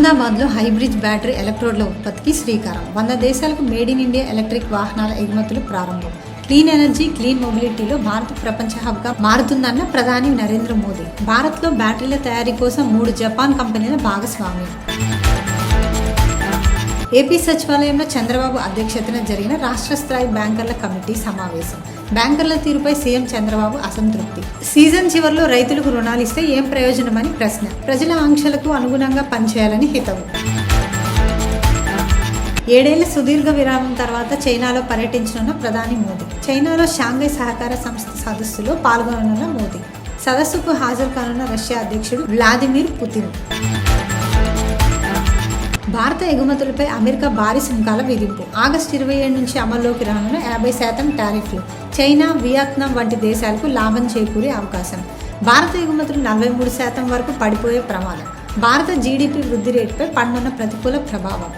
అహ్మదాబాద్లో hybrid battery ఎలక్ట్రోడ్ల ఉత్పత్తికి శ్రీకారం. 100 దేశాలకు మేడ్ ఇన్ ఇండియా ఎలక్ట్రిక్ వాహనాల ఎగుమతులు ప్రారంభం. క్లీన్ ఎనర్జీ, క్లీన్ మొబిలిటీలో భారత్ ప్రపంచ హబ్గా మారుతుందన్న ప్రధాని నరేంద్ర మోదీ. భారత్లో బ్యాటరీల తయారీ కోసం 3 జపాన్ కంపెనీల భాగస్వామ్యం. ఏపీ సచివాలయంలో చంద్రబాబు అధ్యక్షతన జరిగిన రాష్ట్ర స్థాయి బ్యాంకర్ల కమిటీ సమావేశం. బ్యాంకర్ల తీరుపై సీఎం చంద్రబాబు అసంతృప్తి. సీజన్ చివరిలో రైతులకు రుణాలు ఇస్తే ఏం ప్రయోజనమని ప్రశ్న. ప్రజల ఆంక్షలకు అనుగుణంగా పనిచేయాలని హితవు. 7 ఏళ్ల సుదీర్ఘ విరామం తర్వాత చైనాలో పర్యటించనున్న ప్రధాని మోదీ. చైనాలో షాంఘై సహకార సంస్థ సదస్సులో పాల్గొననున్న మోదీ. సదస్సుకు హాజరు కానున్న రష్యా అధ్యక్షుడు వ్లాదిమిర్ పుతిన్. భారత ఎగుమతులపై అమెరికా భారీ సుంకాల విధింపు. ఆగస్టు 27 నుంచి అమల్లోకి రానున్న 50% టారిఫ్లు చైనా, వియత్నాం వంటి దేశాలకు లాభం చేకూరే అవకాశం. భారత ఎగుమతులు 43% వరకు పడిపోయే ప్రమాదం. భారత జీడీపీ వృద్ధి రేటుపై పడనున్న ప్రతికూల ప్రభావం.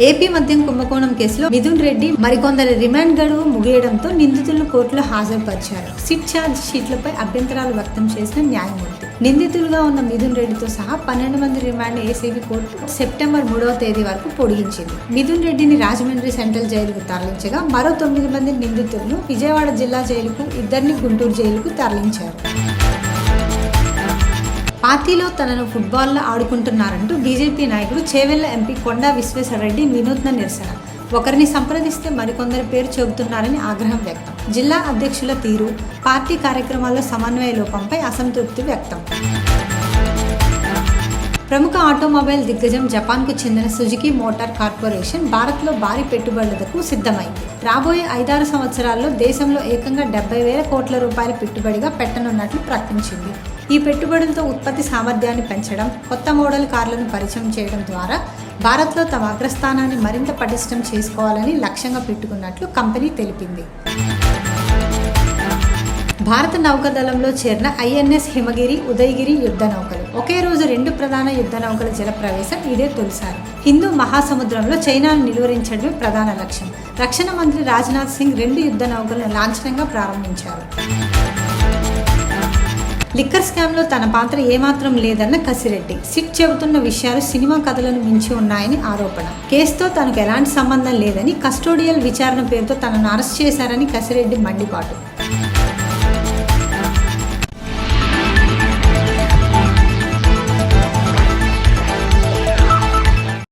ఏపీ మద్యం కుంభకోణం కేసులో మిథున్ రెడ్డి మరికొందరి రిమాండ్ గడువు ముగియడంతో నిందితులను కోర్టులో హాజరుపరిచారు. సిట్ ఛార్జ్ షీట్లపై అభ్యంతరాలు వ్యక్తం చేసిన న్యాయమూర్తి. నిందితులుగా ఉన్న మిథున్ రెడ్డితో సహా 12 మంది రిమాండ్ ఏసీబీ కోర్టు సెప్టెంబర్ 3వ తేదీ వరకు పొడిగించింది. మిథున్ రెడ్డిని రాజమండ్రి సెంట్రల్ జైలుకు తరలించగా మరో 9 మంది నిందితులను విజయవాడ జిల్లా జైలుకు, 2 గుంటూరు జైలుకు తరలించారు. పార్టీలో తనను ఫుట్బాల్లో ఆడుకుంటున్నారంటూ బీజేపీ నాయకుడు చేవెళ్ల ఎంపీ కొండా విశ్వేశ్వరరెడ్డి వినూత్న నిరసన. ఒకరిని సంప్రదిస్తే మరికొందరి పేరు చెబుతున్నారని ఆగ్రహం వ్యక్తం. జిల్లా అధ్యక్షుల తీరు, పార్టీ కార్యక్రమాల్లో సమన్వయ లోపంపై అసంతృప్తి వ్యక్తం. ప్రముఖ ఆటోమొబైల్ దిగ్గజం జపాన్కు చెందిన సుజుకి మోటార్ కార్పొరేషన్ భారత్లో భారీ పెట్టుబడులకు సిద్ధమైంది. రాబోయే 5-6 సంవత్సరాల్లో దేశంలో ఏకంగా 70,000 కోట్ల రూపాయల పెట్టుబడిగా పెట్టనున్నట్లు ప్రకటించింది. ఈ పెట్టుబడులతో ఉత్పత్తి సామర్థ్యాన్ని పెంచడం, కొత్త మోడల్ కార్లను పరిచయం చేయడం ద్వారా భారత్లో తమ అగ్రస్థానాన్ని మరింత పటిష్టం చేసుకోవాలని లక్ష్యంగా పెట్టుకున్నట్లు కంపెనీ తెలిపింది. భారత నౌకాదళంలో చేరిన ఐఎన్ఎస్ హిమగిరి, ఉదయగిరి యుద్ధ నౌకలు. ఒకే రోజు 2 ప్రధాన యుద్ధ నౌకల జల ప్రవేశం ఇదే తొలిసారి. హిందూ మహాసముద్రంలో చైనాను నిలువరించడమే ప్రధాన లక్ష్యం. రక్షణ మంత్రి రాజ్నాథ్ సింగ్ 2 యుద్ధ నౌకలను లాంఛనంగా ప్రారంభించారు. లిక్కర్ స్కామ్లో తన పాత్ర ఏమాత్రం లేదన్న కసిరెడ్డి. సిట్ చెబుతున్న విషయాలు సినిమా కథలను మించి ఉన్నాయని ఆరోపణ. కేసుతో తనకు ఎలాంటి సంబంధం లేదని, కస్టోడియల్ విచారణ పేరుతో తనను అరెస్ట్ చేశారని కసిరెడ్డి మండిపాటు.